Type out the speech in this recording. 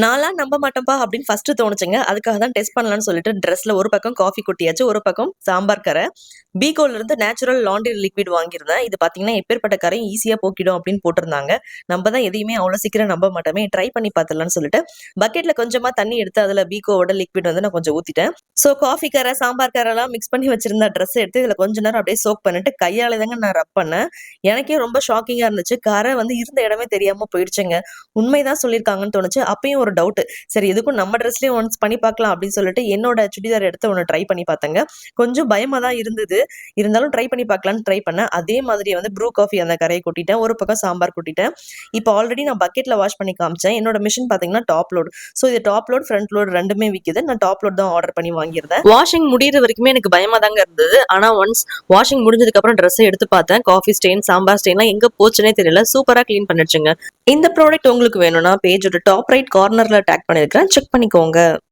நான்லாம் நம்ப மாட்டேன்ப்பா அப்படின்னு ஃபர்ஸ்ட் தோணுச்சுங்க. அதுக்காக தான் டெஸ்ட் பண்ணலான்னு சொல்லிட்டு ட்ரெஸ்ல ஒரு பக்கம் காஃபி கொட்டியாச்சு, ஒரு பக்கம் சாம்பார் கரை. பீகோல இருந்து நேச்சுரல் லாண்ட்ரி லிக்விட் வாங்கியிருந்தேன். இது பார்த்தீங்கன்னா, எப்பேர்ப்பட்ட கரையும் ஈஸியா போக்கிடும் அப்படின்னு போட்டிருந்தாங்க. நம்ம தான் எதையுமே அவ்வளோ சீக்கிரம் நம்ப மாட்டோமே. ட்ரை பண்ணி பார்த்துடலாம்னு சொல்லிட்டு, பக்கெட்ல கொஞ்சமா தண்ணி எடுத்து அதில பீகோவோட லிக்விட் வந்து நான் கொஞ்சம் ஊத்திட்டேன். ஸோ காஃபி கரை, சாம்பார் கரைலாம் மிக்ஸ் பண்ணி வச்சிருந்த ட்ரெஸ் எடுத்து இதில கொஞ்ச நேரம் அப்படியே சோக் பண்ணிட்டு கையால தாங்க நான் ரப் பண்ணேன். எனக்கே ரொம்ப ஷாக்கிங்கா இருந்துச்சு. கரை வந்து இருந்த இடமே தெரியாம போயிடுச்சுங்க. உண்மைதான் சொல்லியிருக்காங்கன்னு தோணுச்சு. அப்பயும் ஒரு டவுட். சரி எதுக்கும் நம்ம ட்ரெஸ்லயே ஒன்ஸ் பண்ணி பார்க்கலாம் அப்படின்னு சொல்லிட்டு என்னோட சுடிதார் எடுத்து ஒண்ணு ட்ரை பண்ணி பார்த்தேங்க. கொஞ்சம் பயமா தான் இருந்தது. இருந்தாலும் ட்ரை பண்ணி பார்க்கலான்னு ட்ரை பண்ணேன். அதே மாதிரி வந்து ப்ரூ காஃபி அந்த கரைய கொட்டிட்டேன். ஒரு பக்கம் சாம்பார் கொட்டிட்டேன். இப்போ ஆல்ரெடி நான் பக்கெட்ல வாஷ் பண்ணி காமிச்சேன். என்னோட மிஷின் பார்த்தீங்கன்னா டாப் லோட். ஸோ இது டாப் லோட், ஃப்ரண்ட் லோட் 2மே விக்குது. நான் டாப் லோட் தான் ஆர்டர் பண்ணி வாங்கியிருந்தேன். வாஷிங் முடியிற வரைக்குமே எனக்கு பயமா தாங்க இருந்தது. ஆனா ஒன்ஸ் வாஷிங் முடிஞ்சதுக்கு அப்புறம் ட்ரெஸ்ஸை எடுத்து பார்த்தேன். காஃபி ஸ்டெயின், சாம்பார் ஸ்டெயின்லாம் எங்க போச்சுன்னே தெரியல. சூப்பரா கிளீன் பண்ணிடுச்சுங்க. இந்த ப்ராடக்ட் உங்களுக்கு வேணும்னா பேஜோட டாப் ரைட் கார்னர்ல டேக் பண்ணியிருக்கிறேன். செக் பண்ணிக்கோங்க.